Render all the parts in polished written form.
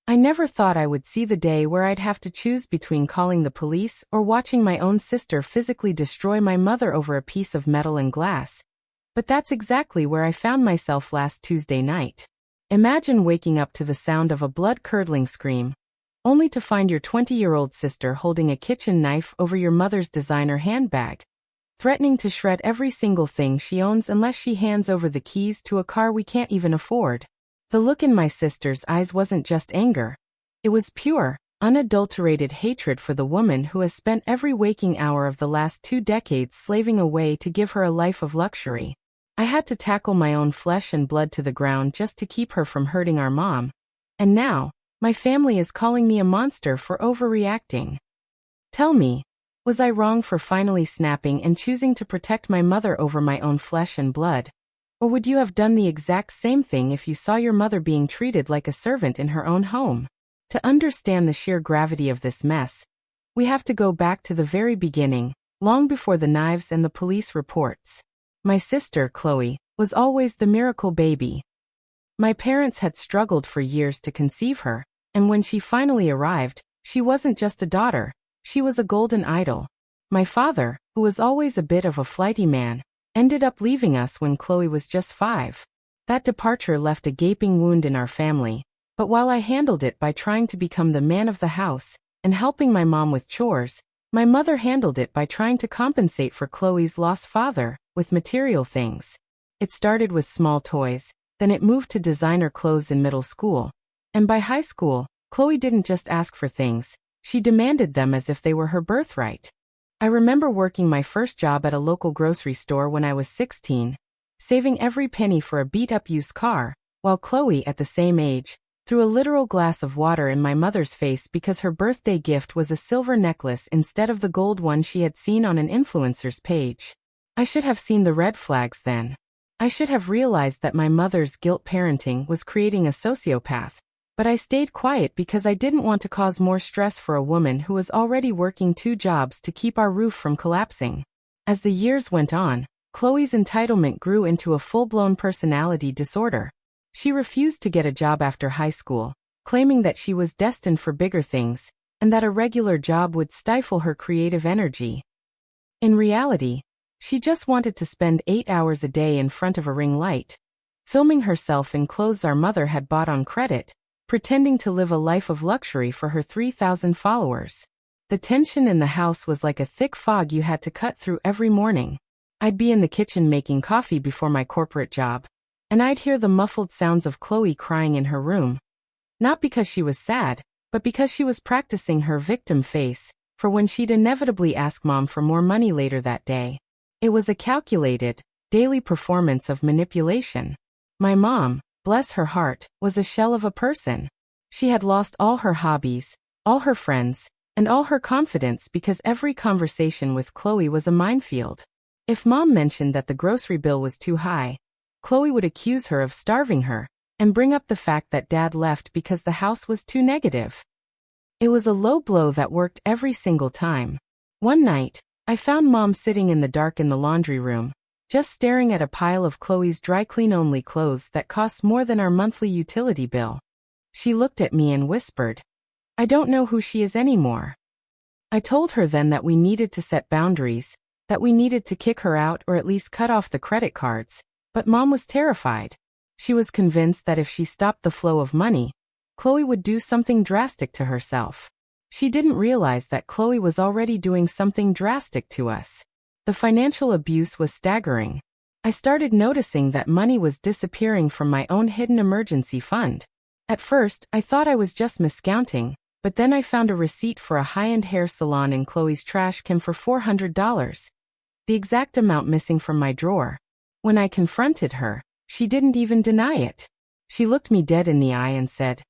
I never thought I would see the day where I'd have to choose between calling the police or watching my own sister physically destroy my mother over a piece of metal and glass. But that's exactly where I found myself last Tuesday night. Imagine waking up to the sound of a blood-curdling scream, only to find your 20-year-old sister holding a kitchen knife over your mother's designer handbag, threatening to shred every single thing she owns unless she hands over the keys to a car we can't even afford. The look in my sister's eyes wasn't just anger. It was pure, unadulterated hatred for the woman who has spent every waking hour of the last 2 decades slaving away to give her a life of luxury. I had to tackle my own flesh and blood to the ground just to keep her from hurting our mom. And now, my family is calling me a monster for overreacting. Tell me, was I wrong for finally snapping and choosing to protect my mother over my own flesh and blood? Or would you have done the exact same thing if you saw your mother being treated like a servant in her own home? To understand the sheer gravity of this mess, we have to go back to the very beginning, long before the knives and the police reports. My sister, Chloe, was always the miracle baby. My parents had struggled for years to conceive her, and when she finally arrived, she wasn't just a daughter, she was a golden idol. My father, who was always a bit of a flighty man, ended up leaving us when Chloe was just 5. That departure left a gaping wound in our family, but while I handled it by trying to become the man of the house and helping my mom with chores, my mother handled it by trying to compensate for Chloe's lost father with material things. It started with small toys, then it moved to designer clothes in middle school, and by high school, Chloe didn't just ask for things, she demanded them as if they were her birthright. I remember working my first job at a local grocery store when I was 16, saving every penny for a beat-up used car, while Chloe, at the same age, threw a literal glass of water in my mother's face because her birthday gift was a silver necklace instead of the gold one she had seen on an influencer's page. I should have seen the red flags then. I should have realized that my mother's guilt parenting was creating a sociopath, but I stayed quiet because I didn't want to cause more stress for a woman who was already working 2 jobs to keep our roof from collapsing. As the years went on, Chloe's entitlement grew into a full-blown personality disorder. She refused to get a job after high school, claiming that she was destined for bigger things, and that a regular job would stifle her creative energy. In reality, she just wanted to spend 8 hours a day in front of a ring light, filming herself in clothes our mother had bought on credit, pretending to live a life of luxury for her 3,000 followers. The tension in the house was like a thick fog you had to cut through every morning. I'd be in the kitchen making coffee before my corporate job, and I'd hear the muffled sounds of Chloe crying in her room. Not because she was sad, but because she was practicing her victim face for when she'd inevitably ask Mom for more money later that day. It was a calculated, daily performance of manipulation. My mom, bless her heart, was a shell of a person. She had lost all her hobbies, all her friends, and all her confidence because every conversation with Chloe was a minefield. If Mom mentioned that the grocery bill was too high, Chloe would accuse her of starving her, and bring up the fact that Dad left because the house was too negative. It was a low blow that worked every single time. One night, I found Mom sitting in the dark in the laundry room, just staring at a pile of Chloe's dry-clean-only clothes that cost more than our monthly utility bill. She looked at me and whispered, "I don't know who she is anymore." I told her then that we needed to set boundaries, that we needed to kick her out or at least cut off the credit cards, but Mom was terrified. She was convinced that if she stopped the flow of money, Chloe would do something drastic to herself. She didn't realize that Chloe was already doing something drastic to us. The financial abuse was staggering. I started noticing that money was disappearing from my own hidden emergency fund. At first, I thought I was just miscounting, but then I found a receipt for a high-end hair salon in Chloe's trash can for $400. The exact amount missing from my drawer. When I confronted her, she didn't even deny it. She looked me dead in the eye and said,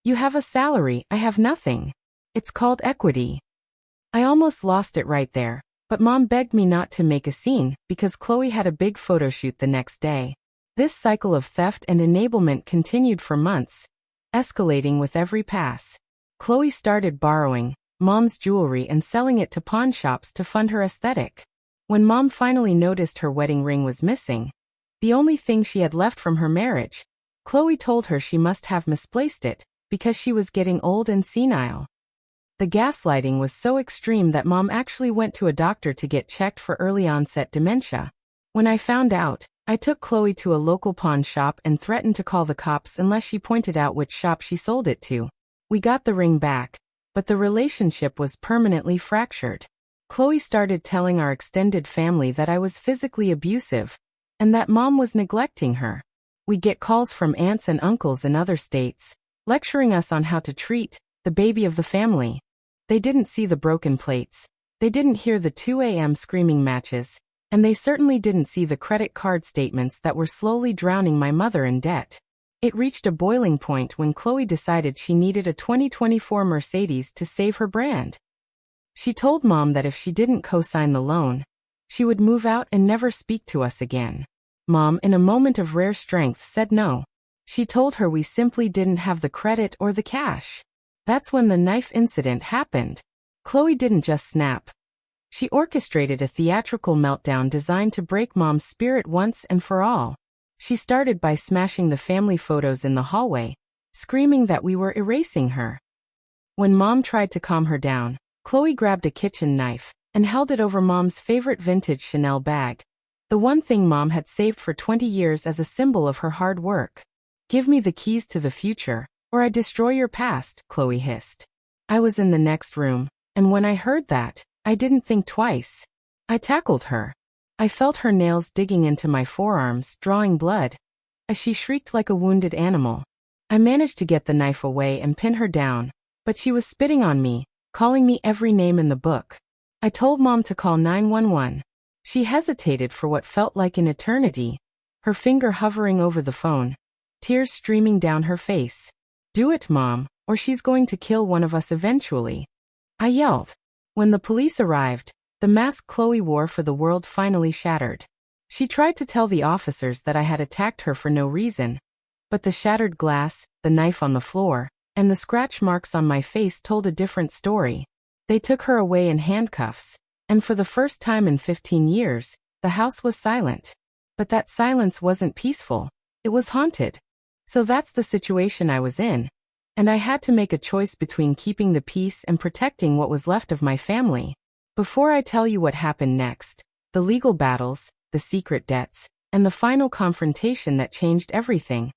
"You have a salary, I have nothing. It's called equity." I almost lost it right there, but Mom begged me not to make a scene because Chloe had a big photo shoot the next day. This cycle of theft and enablement continued for months, escalating with every pass. Chloe started borrowing Mom's jewelry and selling it to pawn shops to fund her aesthetic. When Mom finally noticed her wedding ring was missing, the only thing she had left from her marriage, Chloe told her she must have misplaced it, because she was getting old and senile. The gaslighting was so extreme that Mom actually went to a doctor to get checked for early onset dementia. When I found out, I took Chloe to a local pawn shop and threatened to call the cops unless she pointed out which shop she sold it to. We got the ring back, but the relationship was permanently fractured. Chloe started telling our extended family that I was physically abusive, and that Mom was neglecting her. We get calls from aunts and uncles in other states, lecturing us on how to treat the baby of the family. They didn't see the broken plates, they didn't hear the 2 a.m. screaming matches, and they certainly didn't see the credit card statements that were slowly drowning my mother in debt. It reached a boiling point when Chloe decided she needed a 2024 Mercedes to save her brand. She told Mom that if she didn't co-sign the loan, she would move out and never speak to us again. Mom, in a moment of rare strength, said no. She told her we simply didn't have the credit or the cash. That's when the knife incident happened. Chloe didn't just snap. She orchestrated a theatrical meltdown designed to break Mom's spirit once and for all. She started by smashing the family photos in the hallway, screaming that we were erasing her. When Mom tried to calm her down, Chloe grabbed a kitchen knife and held it over Mom's favorite vintage Chanel bag, the one thing Mom had saved for 20 years as a symbol of her hard work. "Give me the keys to the future, or I destroy your past," Chloe hissed. I was in the next room, and when I heard that, I didn't think twice. I tackled her. I felt her nails digging into my forearms, drawing blood, as she shrieked like a wounded animal. I managed to get the knife away and pin her down, but she was spitting on me, calling me every name in the book. I told Mom to call 911. She hesitated for what felt like an eternity, her finger hovering over the phone, tears streaming down her face. "Do it, Mom, or she's going to kill one of us eventually," I yelled. When the police arrived, the mask Chloe wore for the world finally shattered. She tried to tell the officers that I had attacked her for no reason, but the shattered glass, the knife on the floor, and the scratch marks on my face told a different story. They took her away in handcuffs, and for the first time in 15 years, the house was silent. But that silence wasn't peaceful, it was haunted. So that's the situation I was in, and I had to make a choice between keeping the peace and protecting what was left of my family. Before I tell you what happened next, the legal battles, the secret debts, and the final confrontation that changed everything,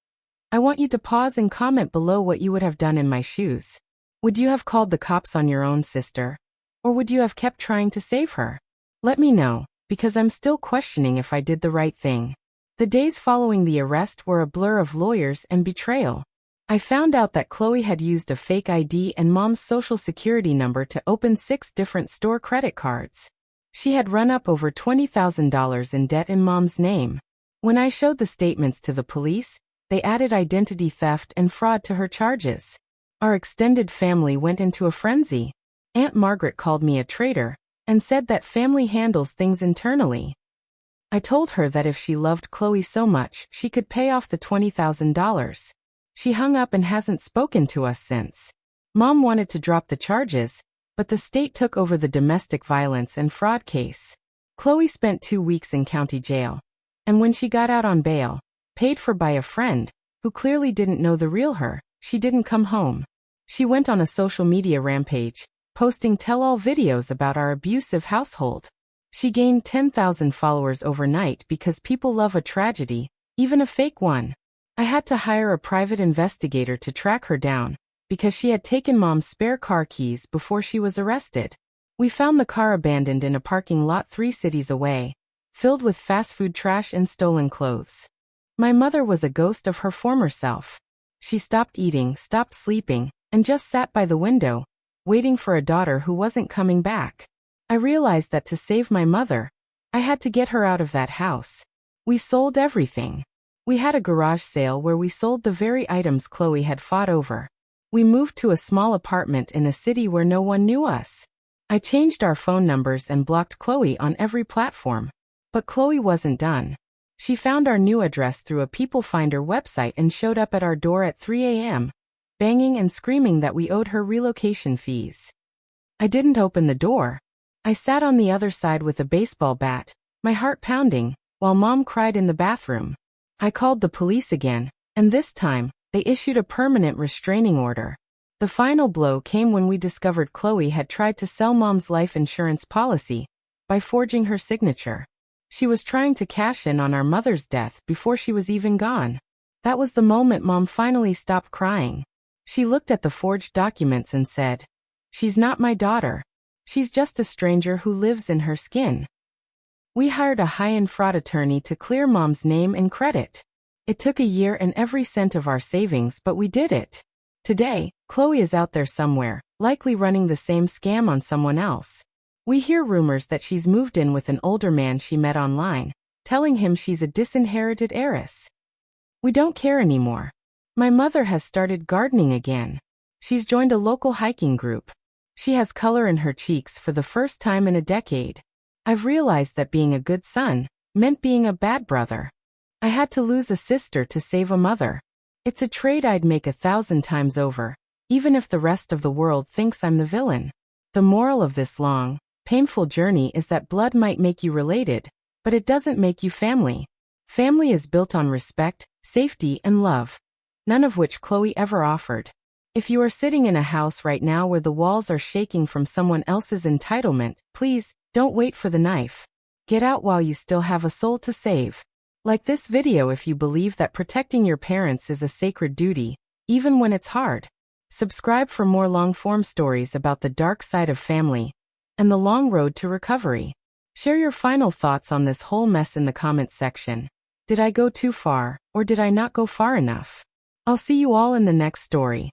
I want you to pause and comment below what you would have done in my shoes. Would you have called the cops on your own sister? Or would you have kept trying to save her? Let me know, because I'm still questioning if I did the right thing. The days following the arrest were a blur of lawyers and betrayal. I found out that Chloe had used a fake ID and Mom's social security number to open 6 different store credit cards. She had run up over $20,000 in debt in Mom's name. When I showed the statements to the police, they added identity theft and fraud to her charges. Our extended family went into a frenzy. Aunt Margaret called me a traitor and said that family handles things internally. I told her that if she loved Chloe so much, she could pay off the $20,000. She hung up and hasn't spoken to us since. Mom wanted to drop the charges, but the state took over the domestic violence and fraud case. Chloe spent 2 weeks in county jail, and when she got out on bail, paid for by a friend, who clearly didn't know the real her, she didn't come home. She went on a social media rampage, posting tell-all videos about our abusive household. She gained 10,000 followers overnight because people love a tragedy, even a fake one. I had to hire a private investigator to track her down, because she had taken Mom's spare car keys before she was arrested. We found the car abandoned in a parking lot 3 cities away, filled with fast food trash and stolen clothes. My mother was a ghost of her former self. She stopped eating, stopped sleeping, and just sat by the window, waiting for a daughter who wasn't coming back. I realized that to save my mother, I had to get her out of that house. We sold everything. We had a garage sale where we sold the very items Chloe had fought over. We moved to a small apartment in a city where no one knew us. I changed our phone numbers and blocked Chloe on every platform. But Chloe wasn't done. She found our new address through a People Finder website and showed up at our door at 3 a.m., banging and screaming that we owed her relocation fees. I didn't open the door. I sat on the other side with a baseball bat, my heart pounding, while Mom cried in the bathroom. I called the police again, and this time, They issued a permanent restraining order. The final blow came when we discovered Chloe had tried to sell Mom's life insurance policy by forging her signature. She was trying to cash in on our mother's death before she was even gone. That was the moment Mom finally stopped crying. She looked at the forged documents and said, "She's not my daughter. She's just a stranger who lives in her skin." We hired a high-end fraud attorney to clear Mom's name and credit. It took a year and every cent of our savings, but we did it. Today, Chloe is out there somewhere, likely running the same scam on someone else. We hear rumors that she's moved in with an older man she met online, telling him she's a disinherited heiress. We don't care anymore. My mother has started gardening again. She's joined a local hiking group. She has color in her cheeks for the first time in a decade. I've realized that being a good son meant being a bad brother. I had to lose a sister to save a mother. It's a trade I'd make 1,000 times over, even if the rest of the world thinks I'm the villain. The moral of this long, painful journey is that blood might make you related, but it doesn't make you family. Family is built on respect, safety, and love, none of which Chloe ever offered. If you are sitting in a house right now where the walls are shaking from someone else's entitlement, please, don't wait for the knife. Get out while you still have a soul to save. Like this video if you believe that protecting your parents is a sacred duty, even when it's hard. Subscribe for more long-form stories about the dark side of family and the long road to recovery. Share your final thoughts on this whole mess in the comments section. Did I go too far, or did I not go far enough? I'll see you all in the next story.